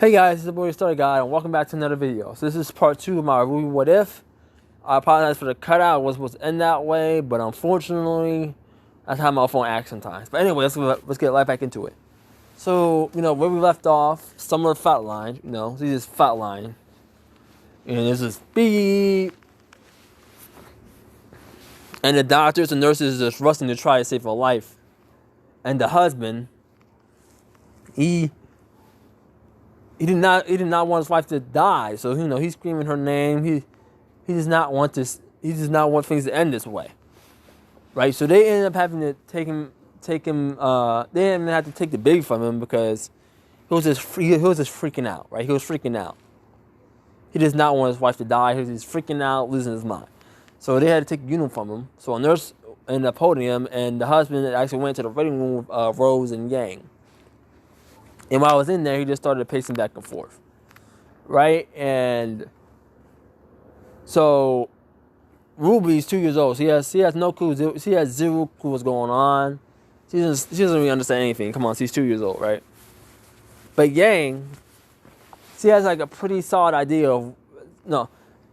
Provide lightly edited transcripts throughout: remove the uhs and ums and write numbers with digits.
Hey guys, it's the boy Story Guy, and welcome back to another video. So this is part 2 of my RWBY What If. I apologize for the cutout. It was supposed to end that way, but unfortunately, that's how my phone acts sometimes. But anyway, let's get right back into it. So, where we left off, Summer flatlined, she just flatlined. And there's this beep. And the doctors and nurses are just rushing to try to save her life. And the husband, he did not want his wife to die. So, he's screaming her name. He does not want things to end this way. Right? So they ended up having to take him they didn't have to take the baby from him because he was just freaking out, right? He was freaking out. He does not want his wife to die. He was just freaking out, losing his mind. So they had to take the unit from him. So a nurse ended up holding him, and the husband actually went to the waiting room with Rose and Yang. And while I was in there, he just started pacing back and forth, right? And so Ruby's 2 years old. She has no clue. She has zero clue what's going on. She doesn't really understand anything. Come on, she's 2 years old, right? But Yang, she has like a pretty solid idea of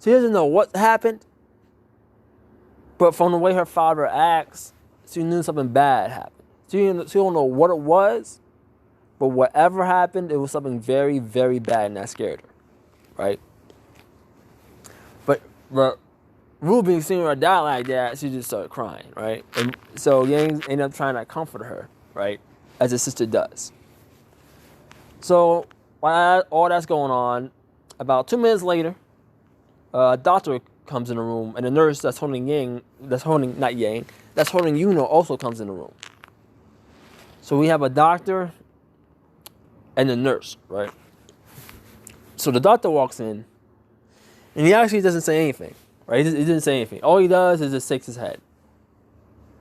she doesn't know what happened, but from the way her father acts, she knew something bad happened. She don't know what it was. But whatever happened, it was something very, very bad, and that scared her, right? But Ruby seeing her die like that, she just started crying, right? And so Yang ended up trying to comfort her, right, as his sister does. So while all that's going on, about 2 minutes later, a doctor comes in the room, and the nurse that's holding Yuno also comes in the room. So we have a doctor and the nurse, right? So the doctor walks in, and he actually doesn't say anything, right? He didn't say anything. All he does is just shakes his head.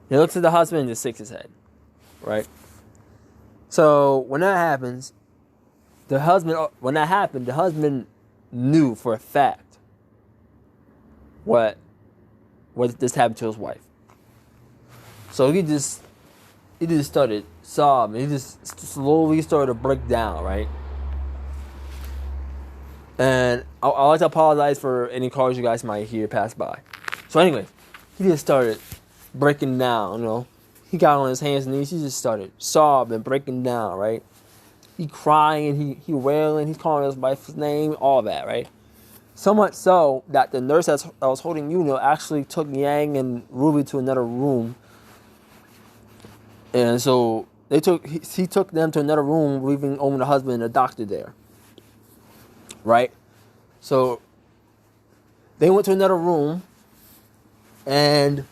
He looks at the husband and just shakes his head, right? So when that happened, the husband knew for a fact what this happened to his wife. So he just started sobbing. He just slowly started to break down, right? And I like to apologize for any cars you guys might hear pass by. So anyway, he just started breaking down, He got on his hands and knees. He just started sobbing, breaking down, right? He crying, he wailing, he's calling his wife's name, all that, right? So much so that the nurse that was holding actually took Yang and Ruby to another room. And so he took them to another room, leaving only the husband and the doctor there. Right? So they went to another room, and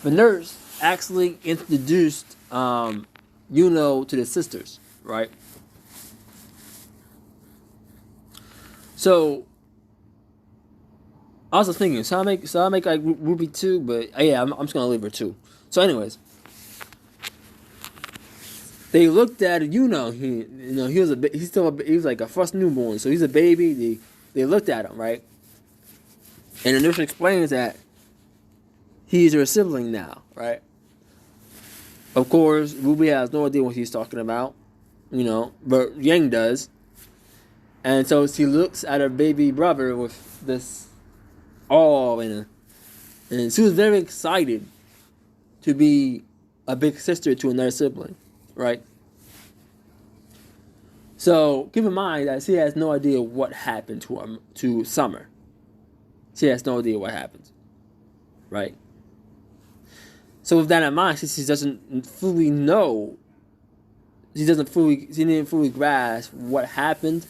the nurse actually introduced to the sisters, right? So I was thinking, so I make like Ruby 2, but yeah, I'm just gonna leave her 2. So anyways, they looked at he was like a first newborn, so he's a baby. They looked at him, right? And the nurse explains that he's her sibling now, right? Of course, Ruby has no idea what he's talking about, but Yang does. And so she looks at her baby brother with this awe and she was very excited to be a big sister to another sibling. Right? So keep in mind that she has no idea what happened to Summer. She has no idea what happened. Right? So with that in mind, she doesn't fully know. She didn't fully grasp what happened.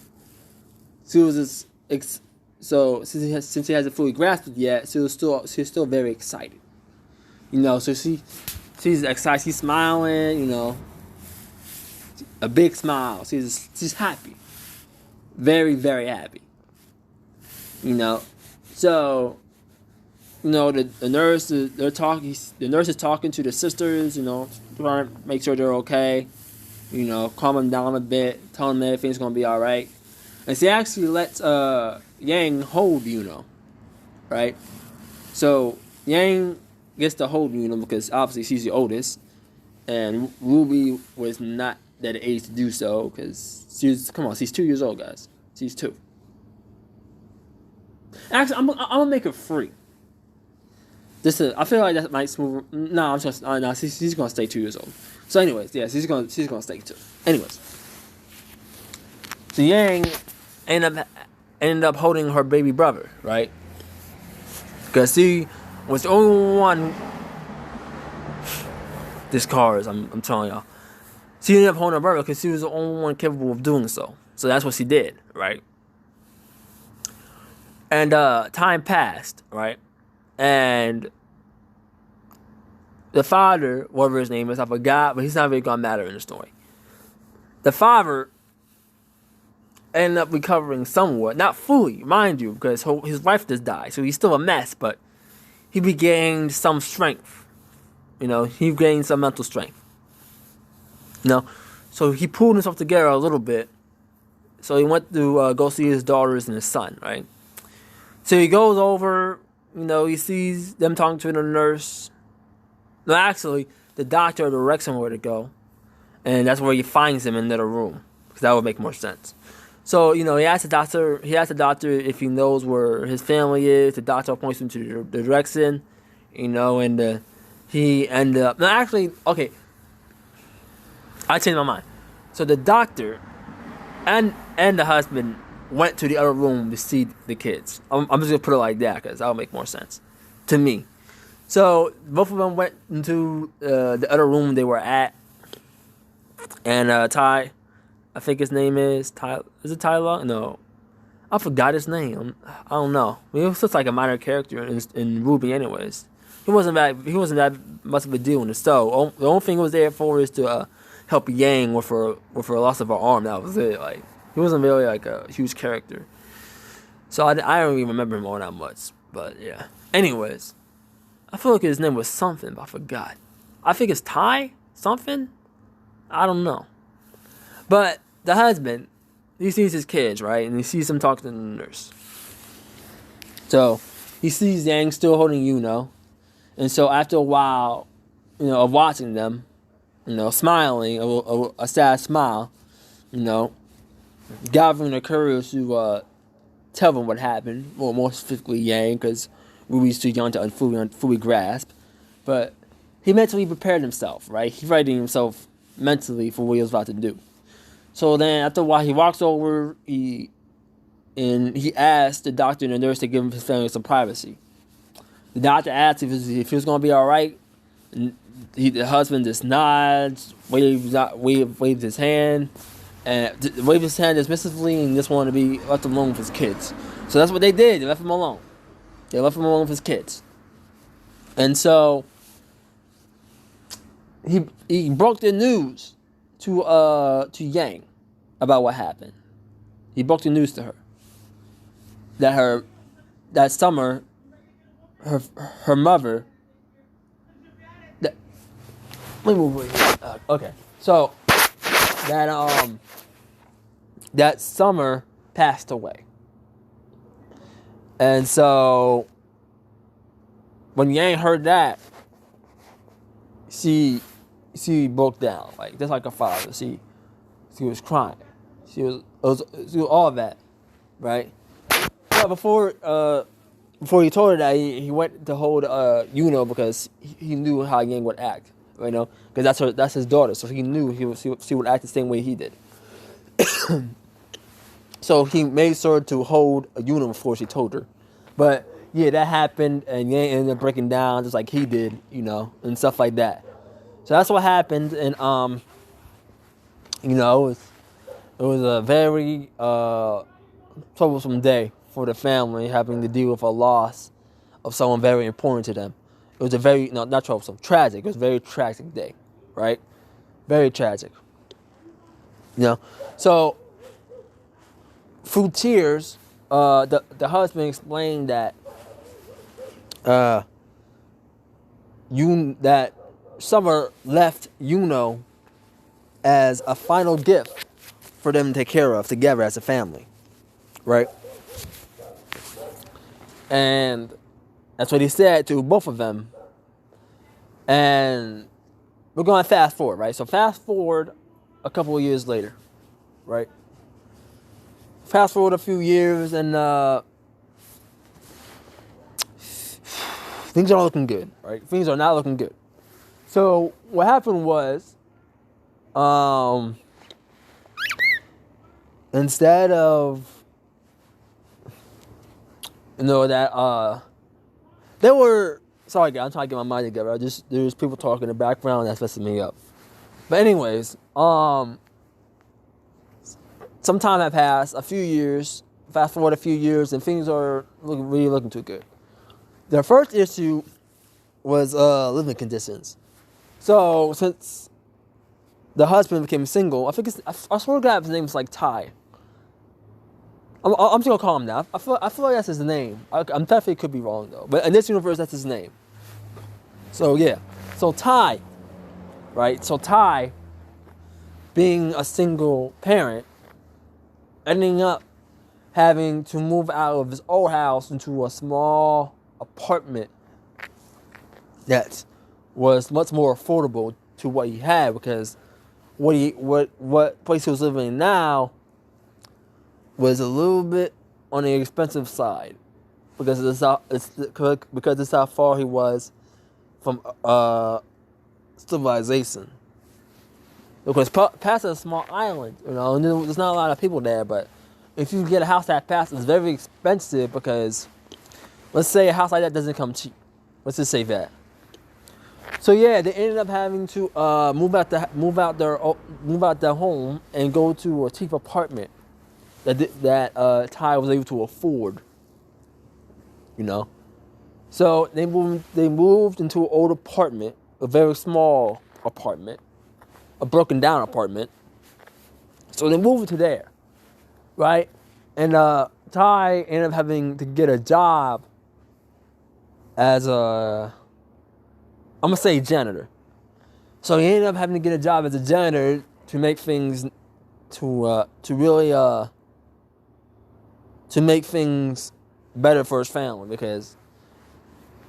She was just so since she hasn't fully grasped it yet, she's still very excited. So she's excited, she's smiling, a big smile. She's happy. Very, very happy. So, the nurse, the nurse is talking to the sisters, trying to make sure they're okay. Calm them down a bit, tell them everything's going to be all right. And she actually lets Yang hold right? So, Yang gets to hold because obviously she's the oldest. And Ruby was not that age to do so, because she's 2 years old, guys. She's 2. Actually, I'm gonna make her 3. I feel like that might smooth. No, I'm just no. She's gonna stay 2 years old. So, anyways, yeah, she's gonna stay 2. Anyways, so Yang ended up holding her baby brother, right? Because she was the only one. This car is, I'm telling y'all. She ended up holding her brother because she was the only one capable of doing so. So that's what she did, right? And time passed, right? And the father, whatever his name is, I forgot, but he's not really gonna matter in the story. The father ended up recovering somewhat, not fully, mind you, because his wife just died, so he's still a mess, but he regained some strength. He gained some mental strength. So he pulled himself together a little bit. So he went to go see his daughters and his son, right? So he goes over, he sees them talking to the nurse. No, actually, the doctor directs him where to go. And that's where he finds him in the room. Because that would make more sense. So, he asked the doctor if he knows where his family is. The doctor points him to the direction, and he ended up... No, actually, okay. I changed my mind. So the doctor and the husband went to the other room to see the kids. I'm just going to put it like that because that'll make more sense to me. So both of them went into the other room they were at. And Ty, I think his name is Ty. Is it Tyler? No. I forgot his name. I don't know. He was just like a minor character in RWBY anyways. He wasn't that much of a deal in the show. The only thing he was there for is to help Yang with her loss of her arm. That was it. Like, he wasn't really like a huge character. So I don't even remember him all that much. But yeah. Anyways, I feel like his name was something, but I forgot. I think it's Ty something. I don't know. But the husband, he sees his kids, right, and he sees them talking to the nurse. So he sees Yang still holding Yuno. And so after a while, of watching them, smiling, a sad smile, gathering the courage to tell them what happened, or more specifically Yang, because Ruby's too young to fully grasp. But he mentally prepared himself, right? He readied himself mentally for what he was about to do. So then after a while, he walks over, he asked the doctor and the nurse to give him his family some privacy. The doctor asked if he was going to be all right. And the husband just nods, waves his hand, and waved his hand dismissively, and just wanted to be left alone with his kids. So that's what they did. They left him alone. They left him alone with his kids. And so he broke the news to Yang about what happened. He broke the news to her that summer her mother. Let me move. Okay, so that summer passed away, and so when Yang heard that, she broke down, like just like her father. She was crying. She was all of that, right? But before he told her that, he went to hold Yuno because he knew how Yang would act, because that's his daughter, so he knew she would act the same way he did. So he made sure to hold Yuno before she told her. But yeah, that happened, and Yang ended up breaking down just like he did, and stuff like that. So that's what happened, and it was a very troublesome day for the family, having to deal with a loss of someone very important to them. It was a very, not troublesome, tragic. It was a very tragic day, right? Very tragic. So through tears, the husband explained that that Summer left Yuno as a final gift for them to take care of together as a family, right? And that's what he said to both of them. And we're going to fast forward, right? So fast forward a couple of years later, right? Fast forward a few years, and things are not looking good, right? Things are not looking good. So what happened was, instead of, there were, sorry guys, I'm trying to get my mind together. There's people talking in the background that's messing me up. But anyways, some time had passed, a few years, fast forward a few years, and things are really looking too good. The first issue was living conditions. So since the husband became single, I swear to God his name was like Ty. I'm just gonna call him that. I feel like that's his name. I'm definitely could be wrong though. But in this universe, that's his name. So yeah. So Ty, right? So Ty, being a single parent, ending up having to move out of his old house into a small apartment that was much more affordable to what he had, because what place he was living in now was a little bit on the expensive side, because it's how far he was from civilization. Because past a small island, and there's not a lot of people there. But if you get a house that fast, it's very expensive, because let's say a house like that doesn't come cheap. Let's just say that. So yeah, they ended up having to move out their home and go to a cheap apartment that Ty was able to afford. So they moved into an old apartment, a very small apartment, a broken down apartment. So they moved to there, right? And Ty ended up having to get a job as I'm gonna say janitor. So he ended up having to get a job as a janitor to make things to make things better for his family, because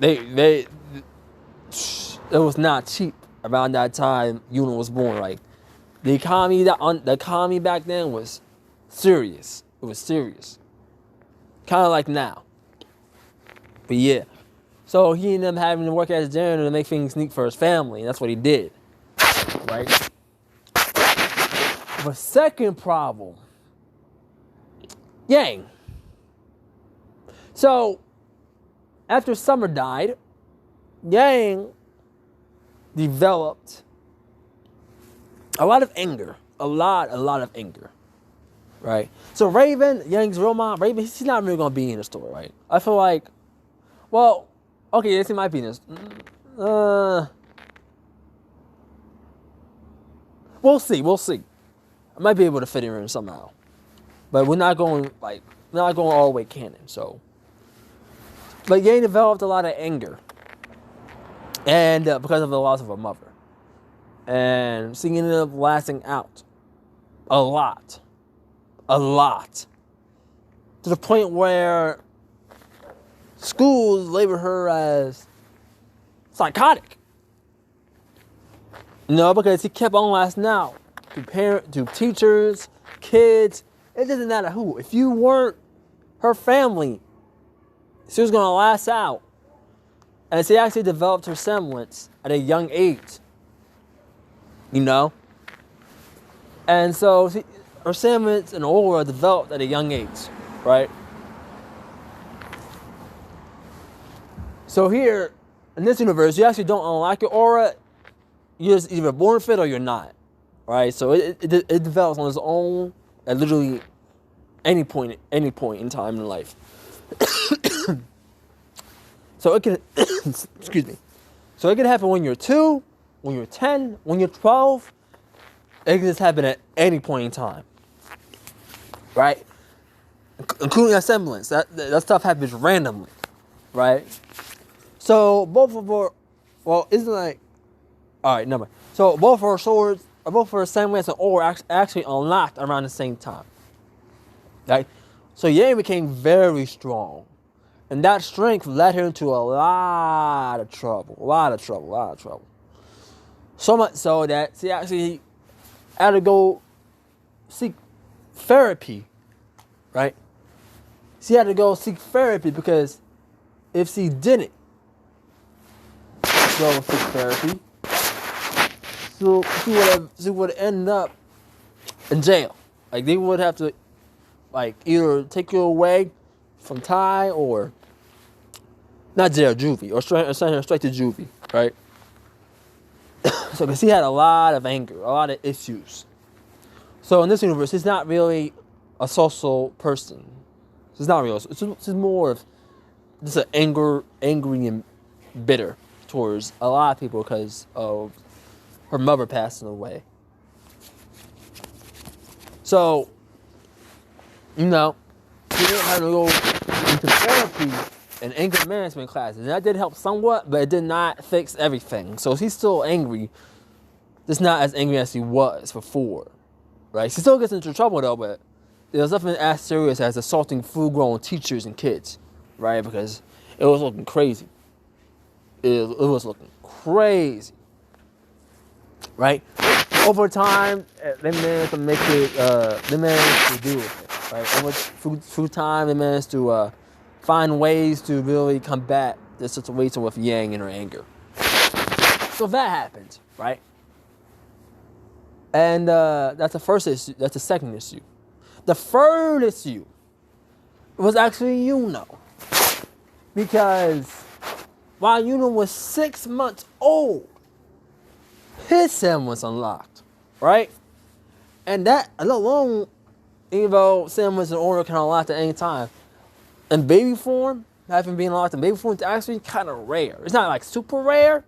it was not cheap around that time Una was born. Like the economy back then was serious. It was serious, kind of like now. But yeah. So he ended up having to work as a janitor to make things neat for his family, and that's what he did, right? The second problem, Yang. So after Summer died, Yang developed a lot of anger, a lot of anger, right? So Raven, Yang's real mom, Raven, she's not really gonna be in the story, right? I feel like, well. Okay, this might be this. We'll see. I might be able to fit her in somehow, but we're not going all the way canon. So, but Yang developed a lot of anger, and because of the loss of her mother, and she ended up lasting out a lot, to the point where schools label her as psychotic. Because he kept on lasting out to teachers, kids. It doesn't matter who. If you weren't her family, she was gonna last out. And she actually developed her semblance at a young age. And so her semblance and aura developed at a young age, right? So here, in this universe, you actually don't unlock your aura. You're just either born with it or you're not, right? So it develops on its own at literally any point in time in life. So it can, excuse me. So it can happen when you're 2, when you're 10, when you're 12. It can just happen at any point in time, right? Including a semblance. That stuff happens randomly, right? So both of her, never mind. So both of her semblance and aura actually unlocked around the same time, right? So Yang became very strong, and that strength led her into a lot of trouble. So much so that she actually had to go seek therapy, right? She had to go seek therapy because if she didn't go seek therapy, so she would end up in jail. Like they would have to like either take you away from Thai or not jail, juvie, or send her straight to juvie, right? So because she had a lot of anger, a lot of issues. So in this universe, she's not really a social person. She's not real. She's more of just an angry and bitter towards a lot of people because of her mother passing away. So, you know, she didn't have to go into therapy and anger management classes. And that did help somewhat, but it did not fix everything. So she's still angry, just not as angry as she was before, right? She still gets into trouble though, but there's nothing as serious as assaulting full-grown teachers and kids, right? Because it was looking crazy. It was looking crazy, right? Over time, they managed to make it. They managed to deal with it, right? Over through time, they managed to find ways to really combat the situation with Yang and her anger. So that happened, right? And that's the first issue. That's the second issue. The third issue was actually Yuno. Because while Yuno was 6 months old, his sim was unlocked, right? And that alone, even though sim was in order, can unlock at any time. In baby form, having been unlocked in baby form is actually kind of rare. It's not like super rare,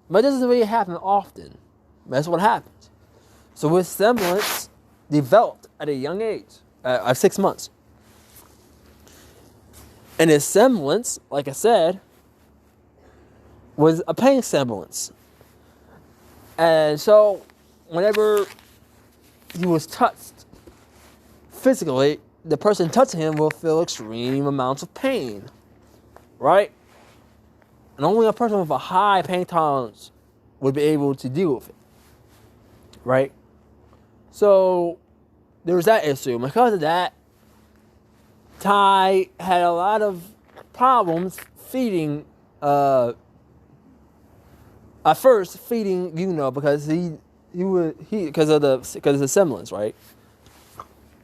but it doesn't really happen often. That's what happens. So his semblance developed at a young age, at 6 months. And his semblance, like I said, was a pain semblance. And so, whenever he was touched physically, the person touching him will feel extreme amounts of pain, right? And only a person with a high pain tolerance would be able to deal with it, right? So, there was that issue. Because of that, Ty had a lot of problems feeding, at first feeding Yuno because because of the semblance, right?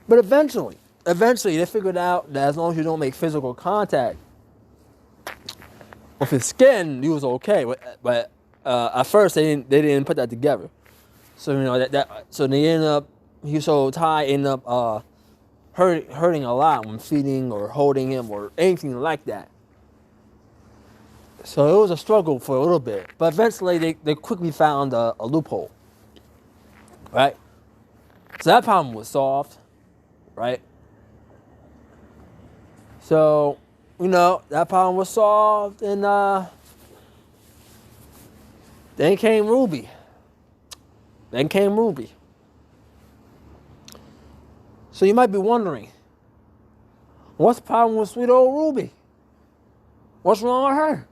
But eventually they figured out that as long as you don't make physical contact with his skin, he was okay. But at first they didn't put that together. So you know so they ended up Ty ended up hurting a lot when feeding or holding him or anything like that. So it was a struggle for a little bit, but eventually they quickly found a loophole, right? So that problem was solved, right? So, you know, that problem was solved, and then came RWBY. So you might be wondering, what's the problem with sweet old RWBY? What's wrong with her?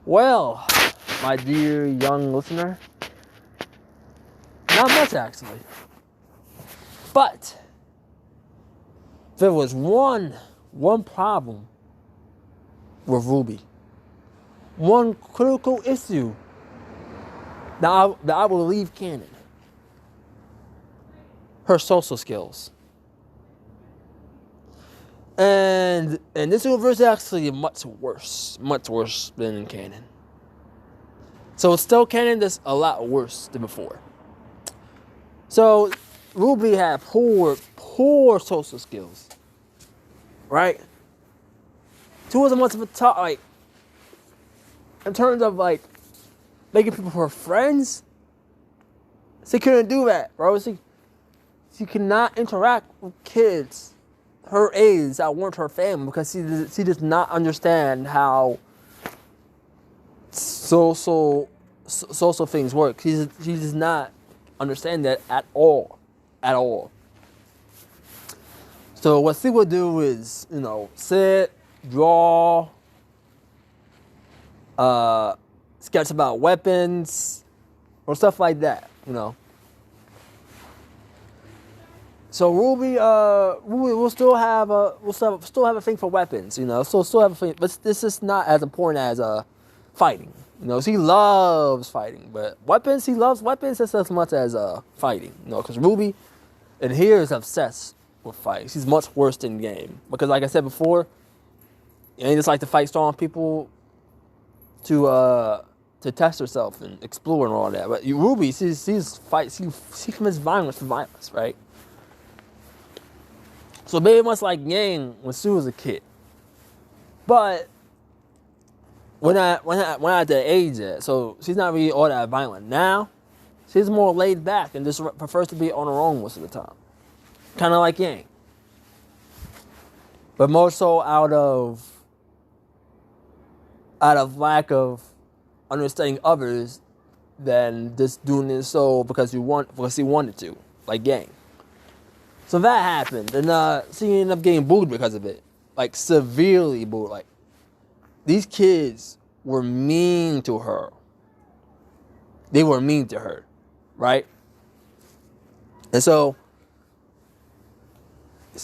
Well, my dear young listener, not much actually. But there was one problem with RWBY. One critical issue that I will leave canon. Her social skills. And this universe is actually much worse than in canon. So it's still canon that's a lot worse than before. So RWBY had poor social skills, right? She wasn't much of a talk, like in terms of like making people her friends. She couldn't do that, bro. She could not interact with kids her age that weren't her family because she does not understand how social things work. She does not understand that at all. So what she would do is, you know, sit, draw, sketch about weapons or stuff like that, you know. So Ruby will still have a thing for weapons, you know. Still have a thing, but this is not as important as fighting. You know, she loves fighting, but weapons, he loves weapons just as much as fighting. You know, because Ruby in here is obsessed with fighting. She's much worse than game because, like I said before, you ain't just like to fight strong people to test herself and explore and all that. But Ruby, she commits violence for violence, right? So very much like Yang when she was a kid, but when I at the age yet, so she's not really all that violent now. She's more laid back and just prefers to be on her own most of the time, kind of like Yang, but more so out of lack of understanding others than just doing it so because he wanted to, like Yang. So that happened, and she ended up getting booed because of it, like severely booed. Like these kids were mean to her. They were mean to her, right? And so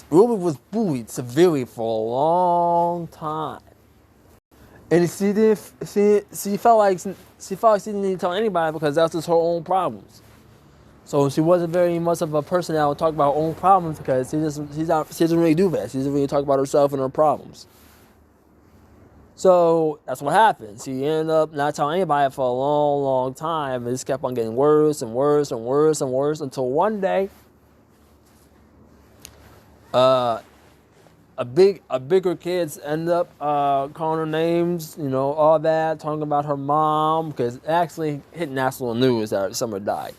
Ruby was bullied severely for a long time, and she felt like she didn't need to tell anybody because that was just her own problems. So she wasn't very much of a person that would talk about her own problems because she doesn't really do that. She doesn't really talk about herself and her problems. So that's what happened. She ended up not telling anybody for a long, long time. It just kept on getting worse and worse and worse and worse until one day, bigger kids end up calling her names, you know, all that, talking about her mom because it actually hit national news that Summer died.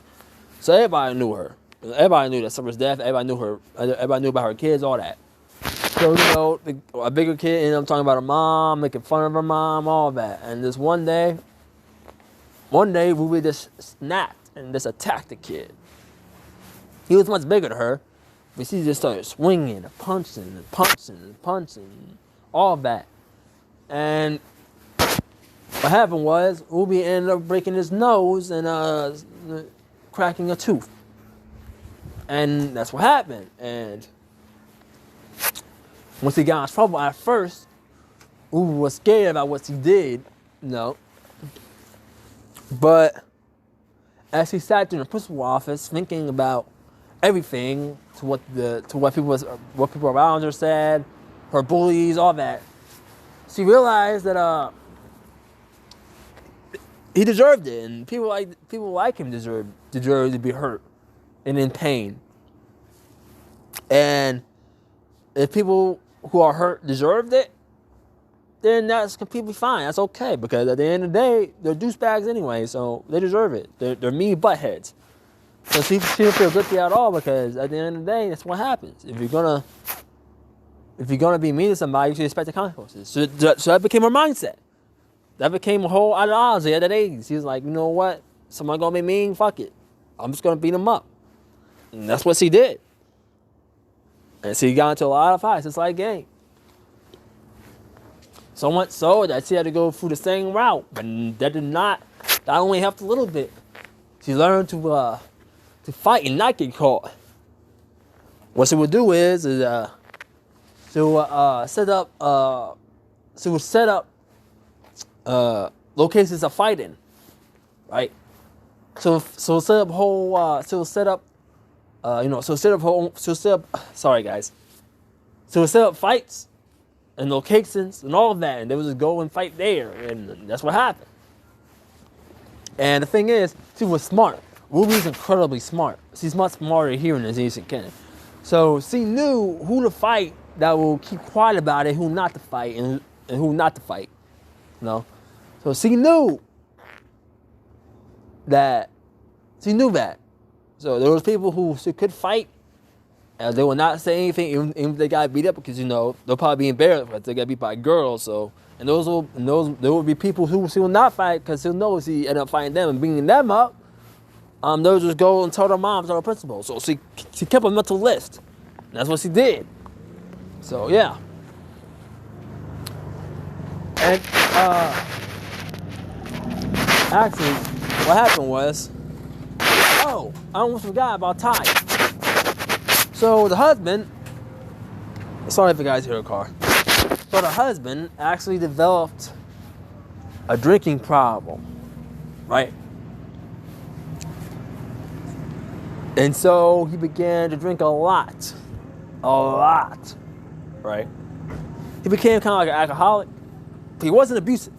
So everybody knew her. Everybody knew that Summer's death. Everybody knew her. Everybody knew about her kids, all that. So, you know, a bigger kid ended up talking about her mom, making fun of her mom, all that. And this one day, Ruby just snapped and just attacked the kid. He was much bigger than her, but she just started swinging and punching, all that. And what happened was Ruby ended up breaking his nose and cracking a tooth. And that's what happened. And once he got in trouble at first, Ruby was scared about what he did, you know. But as he sat in the principal's office thinking about everything, to what people around her said, her bullies, all that, she realized that he deserved it, and people like him deserve to be hurt and in pain. And if people who are hurt deserved it, then that's completely fine. That's okay, because at the end of the day, they're douchebags anyway, so they deserve it. They're mean buttheads. So she didn't feel guilty at all, because at the end of the day, that's what happens. If you're gonna be mean to somebody, you should expect the consequences. So that became her mindset. That became a whole ideology at that age. She was like, you know what? Somebody gonna be mean? Fuck it. I'm just gonna beat them up. And that's what she did. And she got into a lot of fights. It's like a game. So much so that she had to go through the same route. But that only helped a little bit. She learned to fight and not get caught. What she would do is she would set up locations of fighting, right? So set up whole. Sorry guys. So set up fights and locations and all of that, and they would just go and fight there, and that's what happened. And the thing is, she was smart. Ruby's incredibly smart. She's much smarter here than Aziz and Ken. So she knew who to fight that will keep quiet about it, who not to fight, and who not to fight. You know? So she knew that. So there was people who she could fight, and they would not say anything, even if they got beat up, because they'll probably be embarrassed because they got beat by girls. So there will be people who she will not fight because she'll know she ended up fighting them and beating them up. They'll just go and tell their moms, tell their principal. So she kept a mental list. And that's what she did. So yeah. And actually, what happened was, I almost forgot about Ty. So the husband, sorry if you guys hear a car. So the husband actually developed a drinking problem, right? And so he began to drink a lot, right? He became kind of like an alcoholic. He wasn't abusive.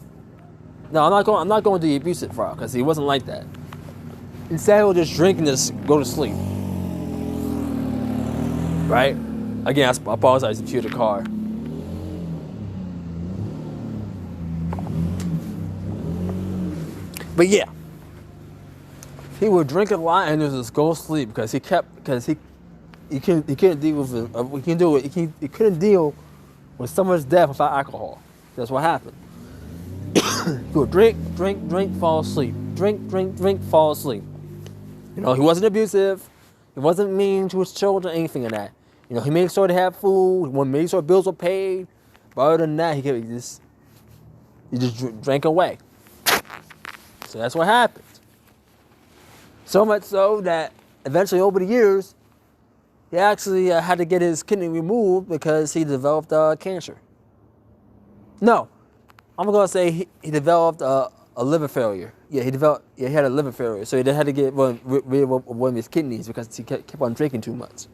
No, I'm not going to the abusive route because he wasn't like that. Instead, he would just drink and just go to sleep, right? Again, I apologize if you hear the car. But yeah, he would drink a lot and just go to sleep because he couldn't deal with it. He couldn't deal with someone's death without alcohol. That's what happened. He would drink, fall asleep. Drink, fall asleep. You know, he wasn't abusive. He wasn't mean to his children, anything of that. You know, he made sure they had food. He made sure bills were paid. But other than that, he just drank away. So that's what happened. So much so that eventually over the years, he actually had to get his kidney removed because he developed cancer. No, I'm going to say he developed a liver failure. Yeah, he had a liver failure. So he had to get rid of one of his kidneys because he kept on drinking too much.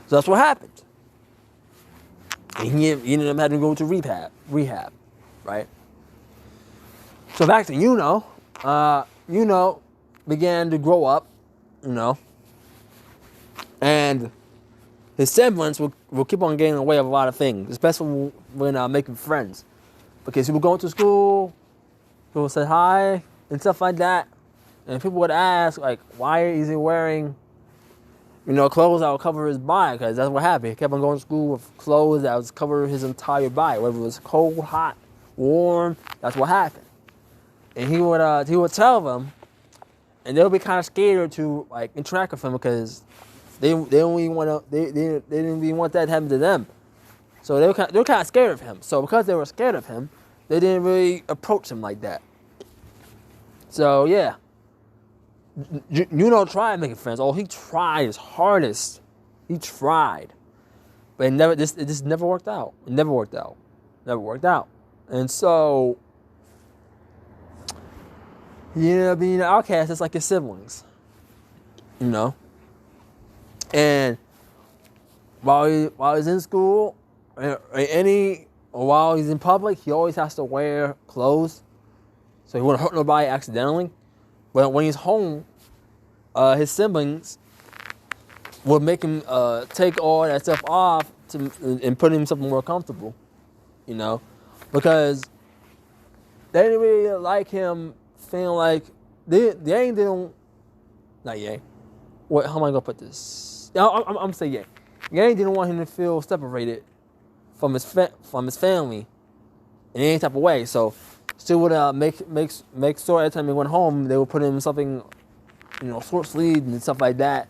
So that's what happened. And he ended up having to go to rehab, right? So back to began to grow up, and his siblings will keep on getting in the way of a lot of things, especially when making friends. Because he would go to school, people would say hi and stuff like that, and people would ask, like, why is he wearing, clothes that would cover his body? Because that's what happened. He kept on going to school with clothes that would cover his entire body, whether it was cold, hot, warm. That's what happened. And he would tell them, and they would be kind of scared to like interact with him because they didn't even want that to happen to them. So they were kind of scared of him. So because they were scared of him, they didn't really approach him like that. So yeah, tried making friends. Oh, he tried his hardest. He tried, but it just never worked out. It never worked out. And so he ended up being an outcast just like his siblings, And while he's in school, while he's in public, he always has to wear clothes, so he wouldn't hurt nobody accidentally. But when he's home, his siblings would make him take all that stuff off and put himself more comfortable, because they didn't really like him feeling like Yang didn't. Not Yang. What? How am I gonna put this? I'm gonna say Yang. Yang didn't want him to feel separated from his family in any type of way. So still would make sure every time he went home they would put him in something, short sleeved and stuff like that.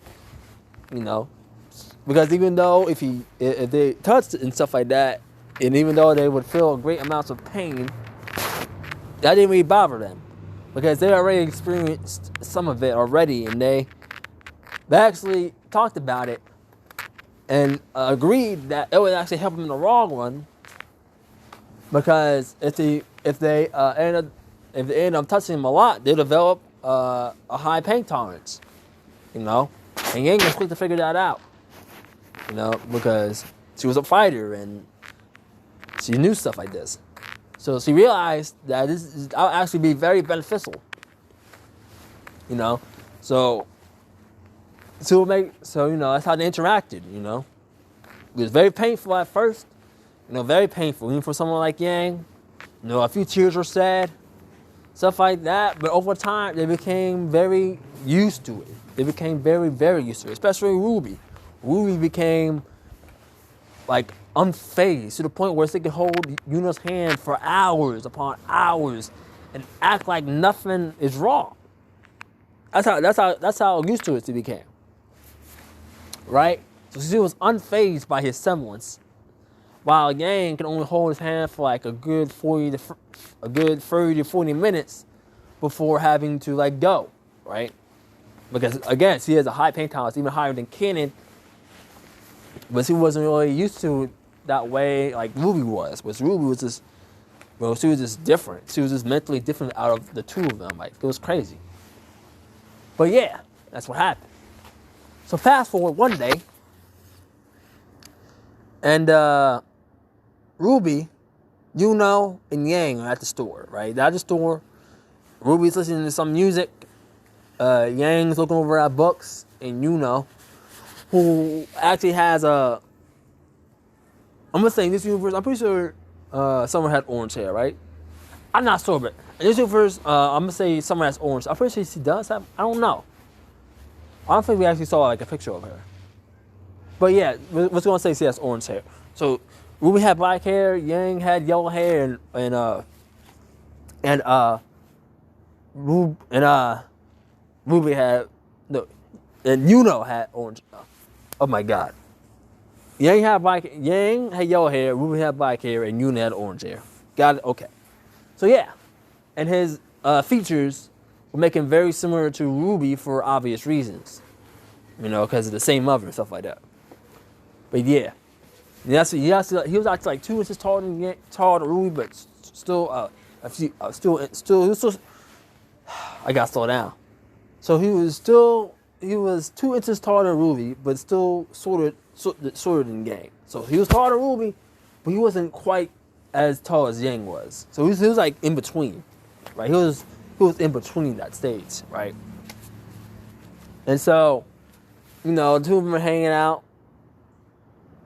Because even though if they touched it and stuff like that, and even though they would feel great amounts of pain, that didn't really bother them. Because they already experienced some of it already, and they actually talked about it and agreed that it would actually help them in the long run. Because if they end up touching him a lot, they develop a high pain tolerance, And Yang was quick to figure that out, because she was a fighter and she knew stuff like this. So she realized that this will actually be very beneficial. So that's how they interacted. It was very painful at first. Very painful. Even for someone like Yang, a few tears were shed, stuff like that. But over time, they became very used to it. They became very, very used to it. Especially RWBY. RWBY became like unfazed to the point where they could hold Yuna's hand for hours upon hours and act like nothing is wrong. That's how used to it she became. Right? So she was unfazed by his semblance, while Yang can only hold his hand for like a good 30 to 40 minutes before having to let go. Right? Because again, she has a high pain tolerance, even higher than Kenan. but she wasn't really used to it that way like Ruby was. But Ruby was just, bro, she was just different. She was just mentally different out of the two of them. Like, it was crazy. But yeah, that's what happened. So fast forward one day, and Ruby, and Yang are at the store, right? They're at the store. Ruby's listening to some music. Yang's looking over at books, and who actually has a. I'm gonna say in this universe, I'm pretty sure Summer had orange hair, right? I'm not sure, but in this universe, I'm gonna say Summer has orange. I'm pretty sure she does have. I don't know. I don't think we actually saw like a picture of her. But yeah, we're gonna say she has orange hair. So Ruby had black hair, Yang had yellow hair, and Ruby had and had orange. Oh my God. Yang had yellow hair, Ruby had black hair, and Yuna had orange hair. Got it? Okay. So yeah, and his features will make him very similar to Ruby for obvious reasons. Because of the same mother and stuff like that. But yeah, he was actually like 2 inches taller than Ruby, but still, I gotta slow down. So he was 2 inches taller than Ruby, but still shorter than Yang. So he was taller than Ruby, but he wasn't quite as tall as Yang was. So he was like in between, right? He was in between that stage, right? And so, the two of them are hanging out.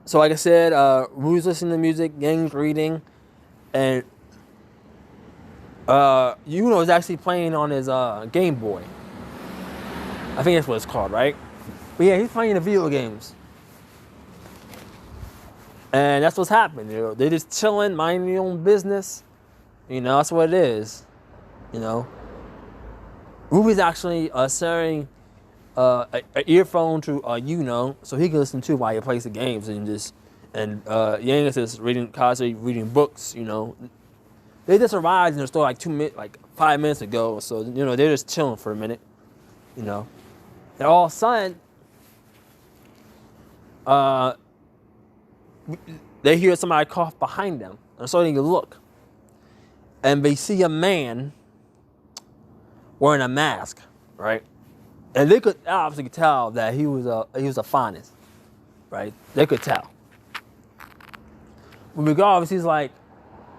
So like I said, Ruby's listening to music, Yang's reading, and is actually playing on his Game Boy. I think that's what it's called, right? But yeah, he's playing the video games. And that's what's happening. They're just chilling, minding their own business. That's what it is. Ruby's actually sharing an earphone to so he can listen to while he plays the games, and Yang is just constantly reading books. They just arrived in the store like 5 minutes ago, so they're just chilling for a minute. And all of a sudden, they hear somebody cough behind them, and so they look, and they see a man wearing a mask, right? And they could obviously tell that he was a finest, right? They could tell. Regardless, he's like,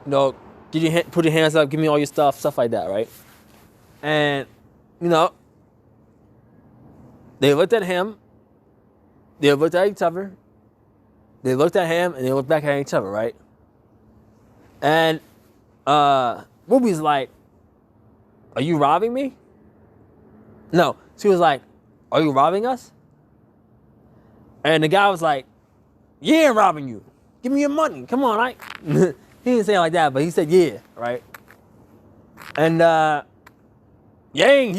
put your hands up, give me all your stuff like that, right? And they looked at him, they looked at each other, they looked at him, and they looked back at each other, right? And Ruby's like, "Are you robbing me?" No, she was like, "Are you robbing us?" And the guy was like, "Yeah, I'm robbing you. Give me your money. Come on, right?" He didn't say it like that, but he said, "Yeah," right? And Yang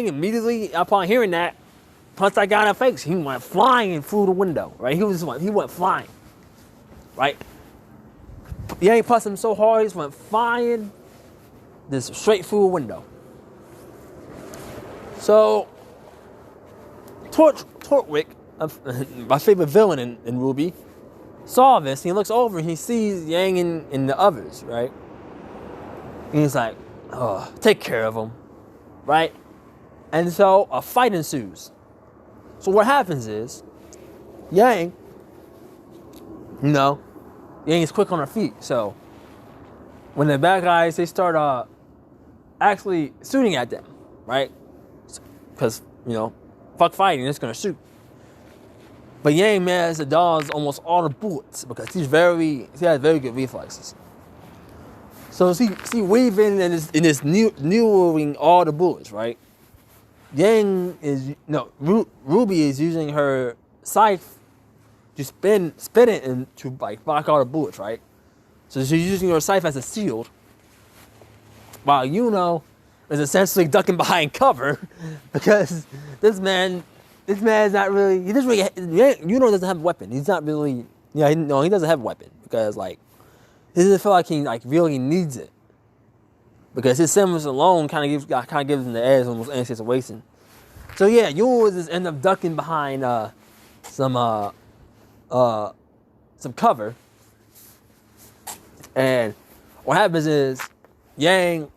immediately, upon hearing that, punched that guy in the face. He went flying through the window, right? He went flying, right? Yang punched him so hard, he just went flying this straight through a window. So, Tortwick, my favorite villain in RWBY, saw this, and he looks over and he sees Yang and the others, right? And he's like, "Oh, take care of them," right? And so a fight ensues. So what happens is, Yang is quick on her feet. So when the bad guys, they start actually shooting at them, right? Because, fuck fighting, it's going to shoot. But Yang managed to dodge almost all the bullets because she has very good reflexes. So she weaving in this nearing all the bullets, right? Ruby is using her scythe to spin it and to block all the bullets, right? So she's using her scythe as a shield, while is essentially ducking behind cover because this man is not really. He doesn't really. Doesn't have a weapon. He's not really. He doesn't have a weapon because he doesn't feel like he really needs it. Because his semblance alone kind of gives him the edge almost any situation. So yeah, Yuna just end up ducking behind some some cover. And what happens is Yang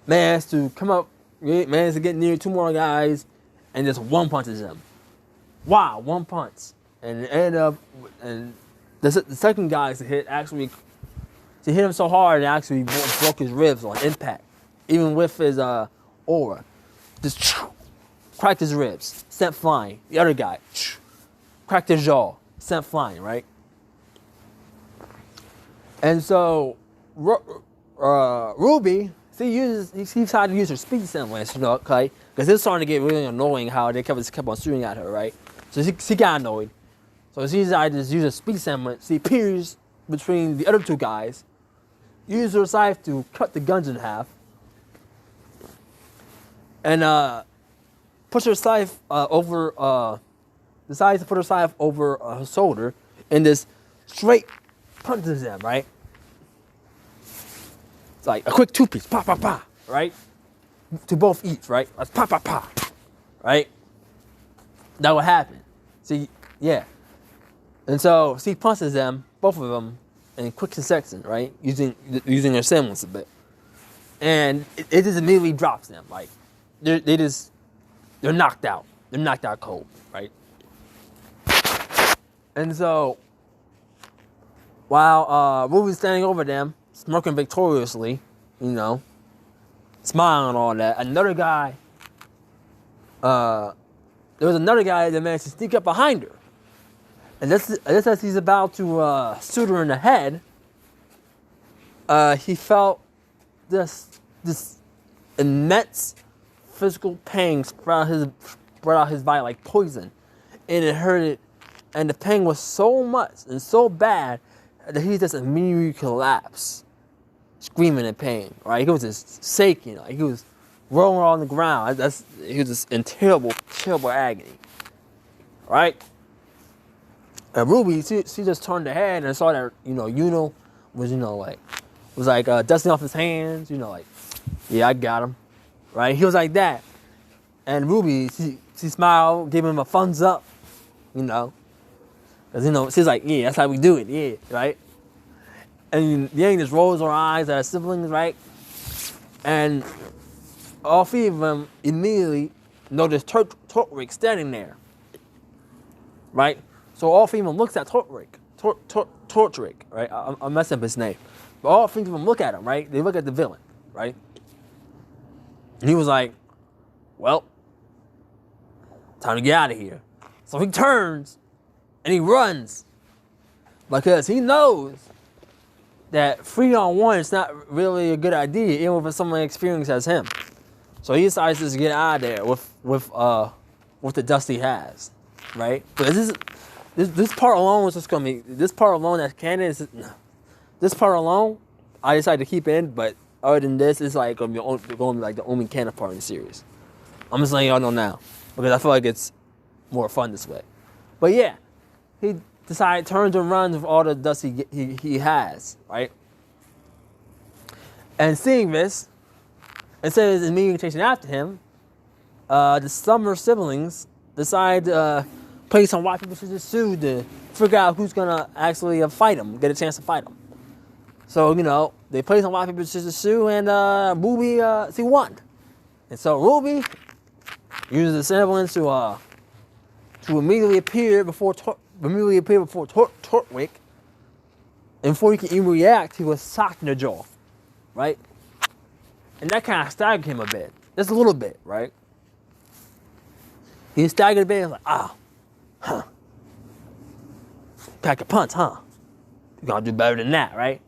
managed to get near two more guys and just one punches him. Wow, one punch. And it ended up, and the second guy's hit actually, to hit him so hard, it actually broke his ribs on impact. Even with his aura. Just cracked his ribs, sent flying. The other guy, cracked his jaw, sent flying, right? And so, RWBY, he tried to use her speed semblance, you know, okay? Because it's starting to get really annoying how they kept on shooting at her, right? So she got annoyed. So she decided to just use a speed semblance. She appears between the other two guys, used her scythe to cut the guns in half, and push her scythe decides to put her scythe over her shoulder, and this straight punches them, right? It's like a quick two-piece, pa, pa, pa, right? To both each, right? That's pa, pa, pa, right? That would happen. See, yeah. And so she punches them, both of them, in quick succession, right? Using their semblance a bit. And it just immediately drops them. Like, they're knocked out. They're knocked out cold, right? And so, while RWBY's standing over them, smirking victoriously, you know, smiling and all that, another guy, there was another guy that managed to sneak up behind her. And just as he's about to shoot her in the head, he felt this immense physical pain spread out his body like poison. And it hurted, and the pain was so much and so bad that he just immediately collapsed, screaming in pain, right? He was just shaking, like he was rolling on the ground. He was just in terrible, terrible agony, right? And RWBY, she just turned her head and saw that, Yuno was, dusting off his hands, like, yeah, I got him, right? He was like that. And RWBY, she smiled, gave him a thumbs up, because, she's like, yeah, that's how we do it, yeah, right? And Yang just rolls her eyes at her siblings, right? And all three of them immediately noticed Tortwick standing there, right? So all three of them looks at Tortwick, right? I'm messing up his name. But all three of them look at him, right? They look at the villain, right? And he was like, well, time to get out of here. So he turns and he runs because he knows that 3-on-1 is not really a good idea, even with someone experienced as him. So he decides to just get out of there with the dust he has, right? But this part alone was just gonna be this part alone that's canon. This part alone, I decided to keep in, but other than this, it's like going to be like the only canon part in the series. I'm just letting y'all know now because I feel like it's more fun this way. But yeah, he turns and runs with all the dust he has, right? And seeing this, instead of immediately chasing after him, the Summer siblings decide to play some white people scissors shoe to figure out who's gonna actually fight him, get a chance to fight him. So they play some white people scissors shoe, and RWBY she won. And so RWBY uses the semblance to immediately appear before Tortwick, and before he can even react, he was socked in the jaw, right? And that kind of staggered him a bit, just a little bit, right? He staggered a bit and was like, pack a punch, huh? You're gonna do better than that, right?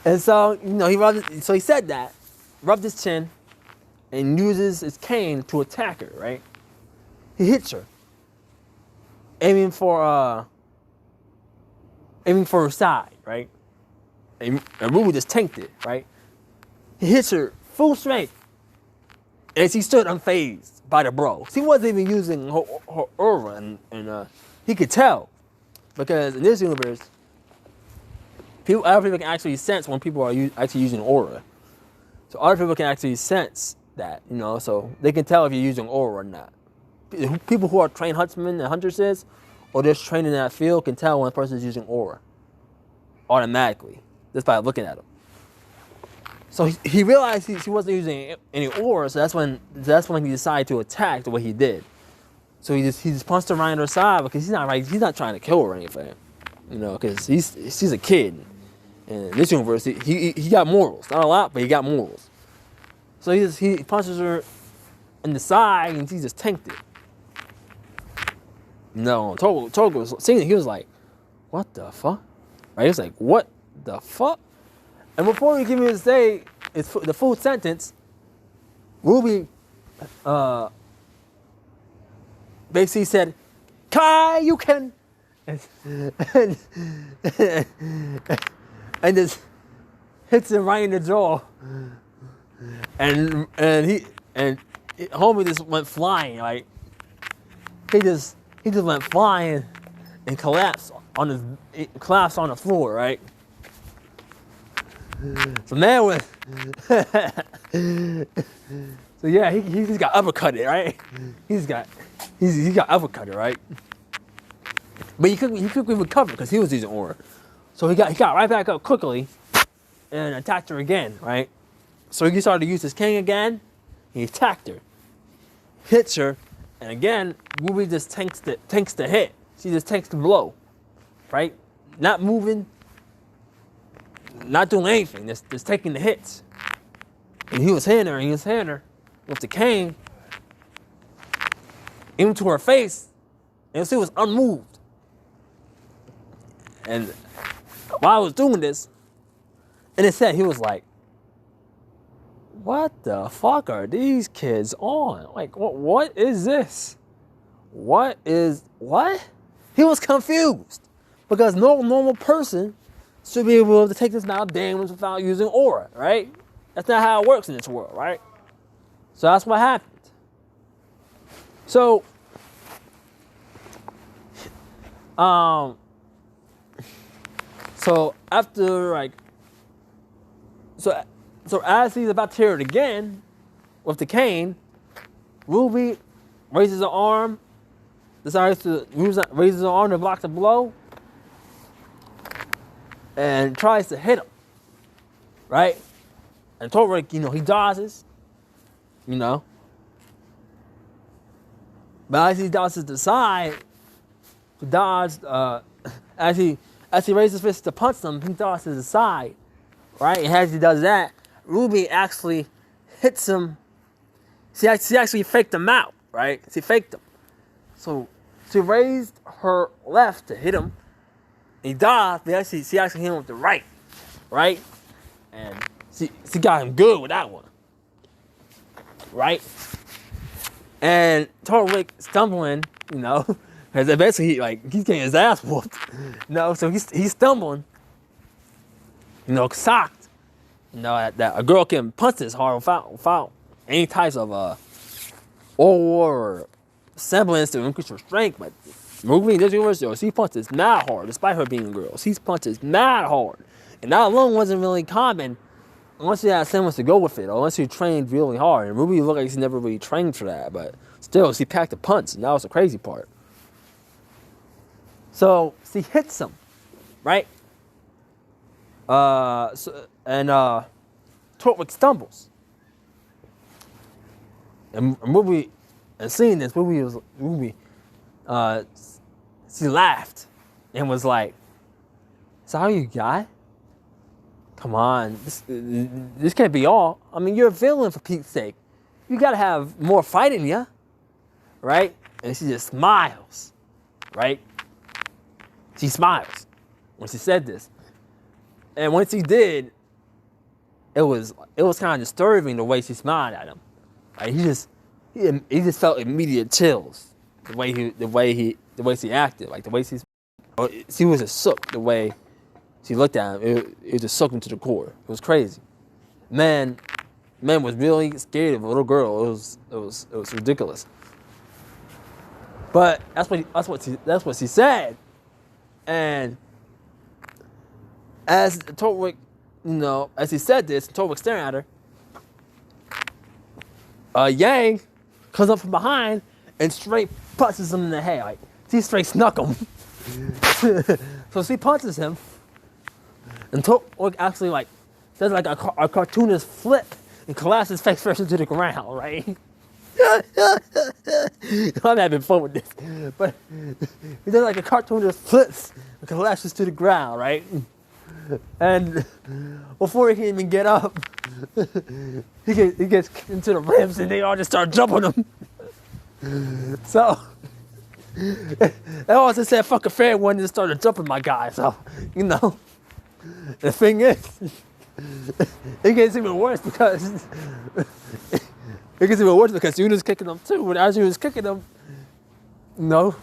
And so, he said that, rubbed his chin, and uses his cane to attack her, right? He hits her, aiming for her side, right? And RWBY just tanked it, right? He hits her full strength, and she stood unfazed by the blow. She wasn't even using her aura, and he could tell, because in this universe, other people can actually sense when people are actually using aura. So other people can actually sense that, so they can tell if you're using aura or not. people who are trained huntsmen and huntresses, or just trained in that field, can tell when a person is using aura automatically just by looking at them. So he realized he wasn't using any aura, so that's when he decided to attack the way he did. So he just punched her right in her side because he's not trying to kill her or anything, because she's a kid. And in this universe, he got morals, not a lot, but he got morals. So he punches her in the side and he just tanked it. Togo was seeing it. He was like, "What the fuck?" Right? He was like, "What the fuck?" And before he give me to say the full sentence, RWBY basically said, "Kai, you can," and just hits him right in the jaw, and homie just went flying. Like he just went flying and collapsed on the floor, right? So man was so yeah, he just got uppercutted, right? He got uppercutted, right? But he couldn't recover because he was using aura. So he got right back up quickly and attacked her again, right? So he started to use his king again. He attacked her, hits her, and again, RWBY just tanks the hit. She just tanks the blow, right? Not moving, not doing anything, just taking the hits. And he was hitting her with the cane into her face, and she was unmoved. And while I was doing this, and it said, he was like, "What the fuck are these kids on? Like, what is this? What? He was confused because no normal person should be able to take this amount of damage without using aura, right? That's not how it works in this world, right? So that's what happened. So, so after so as he's about to hit it again with the cane, RWBY raises her arm, decides to raises her arm to block the blow, and tries to hit him, right? And Torek, he dodges, but as he dodges to the side, he dodged, as he raises his fist to punch him, he dodges to the side, right? And as he does that, RWBY actually hits him. She actually faked him out, right? She faked him. So she raised her left to hit him. He dodged, but she actually hit him with the right? And she got him good with that one, right? And Torek stumbling, because eventually he's getting his ass whooped, so he's stumbling, shocked, that a girl can punch this hard without any types of or semblance to increase her strength. But RWBY in this universe, she punches mad hard, despite her being a girl. She punches mad hard, and that alone wasn't really common unless you had semblance to go with it, or unless you trained really hard. And RWBY looked like she never really trained for that, but still, she packed a punch, and that was the crazy part. So she hits him, right? Torek stumbles, and RWBY, and seeing this, RWBY, she laughed and was like, "So how you got? Come on, this can't be all. I mean, you're a villain, for Pete's sake. You gotta have more fight in you, right?" And she just smiles, right? She smiles when she said this. And once he did, it was kind of disturbing the way she smiled at him. Like he just felt immediate chills the way she acted, like the way she was just shook the way she looked at him. It just shook him to the core. It was crazy. Man was really scared of a little girl. It was ridiculous. But that's what she said. And as Torek, as he said this, Torek staring at her, Yang comes up from behind and straight punches him in the head. Like, she straight snuck him. So she punches him, and Torque actually like does like a cartoonist flip and collapses face first into the ground, right? I'm having fun with this, but he does like a cartoonist flips and collapses to the ground, right? And before he can even get up, he gets into the ribs, and they all just start jumping him. So they also said fucking fair one just started jumping my guy. So the thing is, it gets even worse because Yuna's kicking him too. But as he was kicking him, well,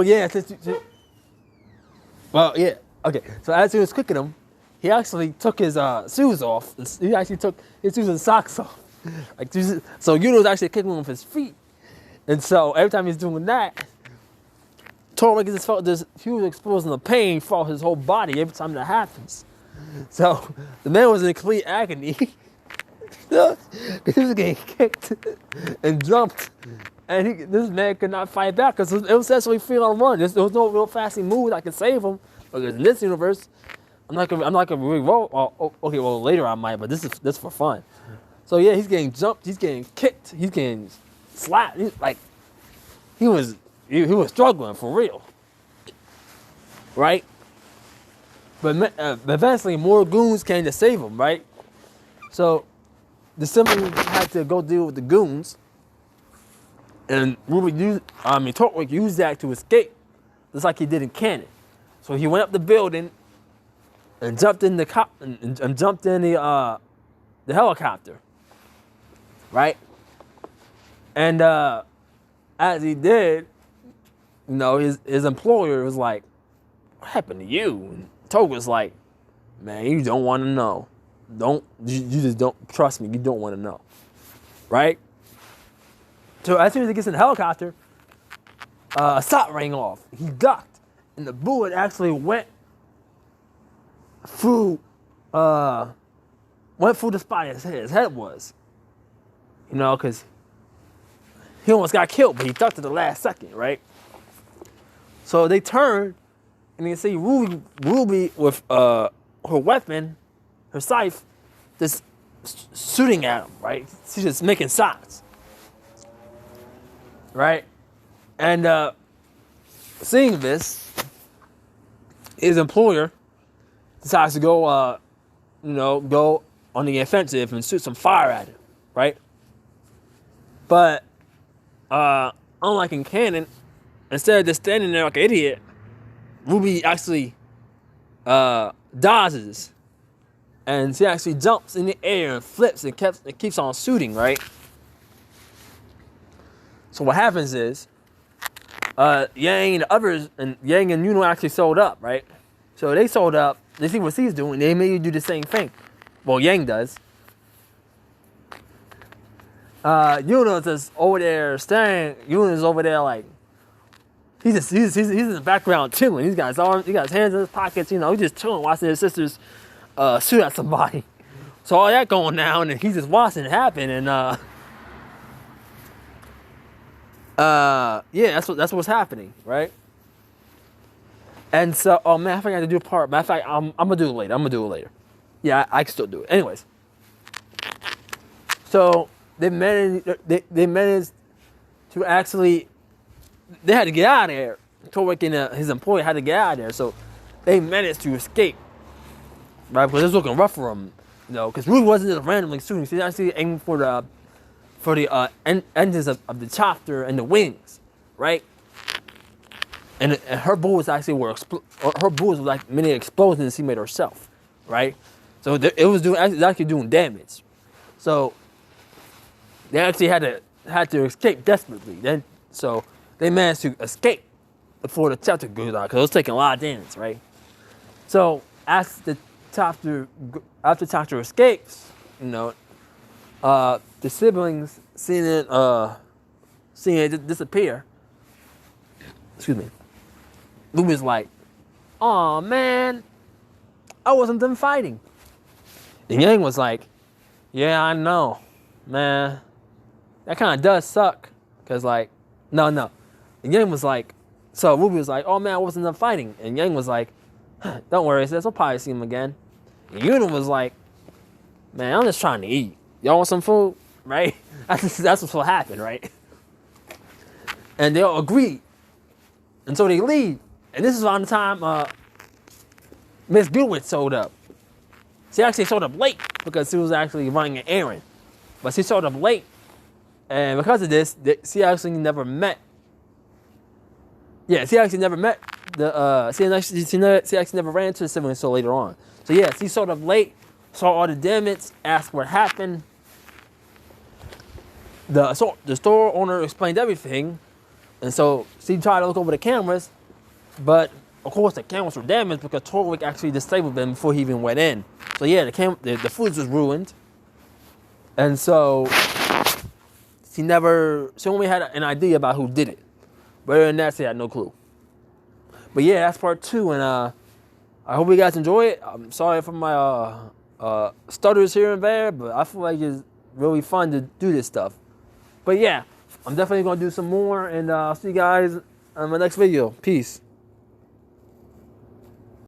yeah. Well, yeah. Okay. So as he was kicking him, he actually took his shoes off. He actually took his shoes and socks off. So Yuna was actually kicking him with his feet. And so every time he's doing that, Torque just felt this huge explosion of pain throughout his whole body every time that happens. So the man was in complete agony. He was getting kicked and jumped. And this man could not fight back because it was actually free on run. There was no real fasting move that could save him. Because in this universe, I'm not gonna really roll. Okay, well later I might, but this is for fun. So yeah, he's getting jumped, he's getting kicked, he's getting slapped. He was struggling for real, right? But eventually more goons came to save him, right? So the siblings had to go deal with the goons. And Torque used that to escape, just like he did in canon. So he went up the building and jumped in and jumped in the helicopter, right? And as he did, his employer was like, "What happened to you?" And Torque was like, "Man, you don't want to know. You just don't trust me. You don't want to know, right?" So as soon as he gets in the helicopter, a shot rang off. He ducked, and the bullet actually went through the spot his head was. Because he almost got killed, but he ducked at the last second, right? So they turned, and you see RWBY with her weapon, her scythe, just shooting at him, right? She's just making shots. Right? And seeing this, his employer decides to go on the offensive and shoot some fire at him, right? But unlike in canon, instead of just standing there like an idiot, RWBY actually dodges, and she actually jumps in the air and flips and keeps on shooting, right? So what happens is, Yang and the others, and Yang and Yuno actually sold up, right? So they sold up, they see what she's doing, they may do the same thing. Well, Yang does. Yuno's just over there staring. Yuno's over there like, he's in the background chilling. He's got his arms, he got his hands in his pockets, he's just chilling, watching his sisters shoot at somebody. So all that going down, and he's just watching it happen, and yeah, that's what's happening, right? And so, oh man, I forgot to do a part. Matter of fact, I'm gonna do it later. Yeah, I can still do it. Anyways, so they managed to actually, they had to get out of there. Torque and his employee had to get out of there, so they managed to escape, right? Because it was looking rough for them, because RWBY wasn't just randomly shooting. She was actually aiming for the engines of the chopper and the wings, right? And her bullets actually were her bullets were like many explosions she made herself, right? So it was actually doing damage. So they actually had to escape desperately. So they managed to escape before the chopper goes out, because it was taking a lot of damage, right? So after chopper escapes, the siblings seeing it disappear. Excuse me. RWBY's like, "Aw, man, I wasn't done fighting." And Yang was like, "Yeah, I know, man. that kind of does suck. Because, like, no. And Yang was like, so Ruby was like, oh, man, I wasn't done fighting. And Yang was like, don't worry, sis, I'll probably see him again. And Yuna was like, man, I'm just trying to eat. Y'all want some food? Right? That's what's what happened, right? And they all agreed. And so they leave. And this is around the time Miss Bewitch showed up. She actually showed up late because she was actually running an errand. But she showed up late. And because of this, she actually never met. Yeah, she actually never met she actually never ran into the siblings until later on. So yeah, she showed up late, saw all the damage, asked what happened. The store owner explained everything. And so she tried to look over the cameras, but of course the cameras were damaged because Torvik actually disabled them before he even went in. So yeah, the footage was ruined. And so she only had an idea about who did it. But other than that, she had no clue. But yeah, that's part 2, and I hope you guys enjoy it. I'm sorry for my stutters here and there, but I feel like it's really fun to do this stuff. But yeah, I'm definitely going to do some more, and I'll see you guys in my next video. Peace.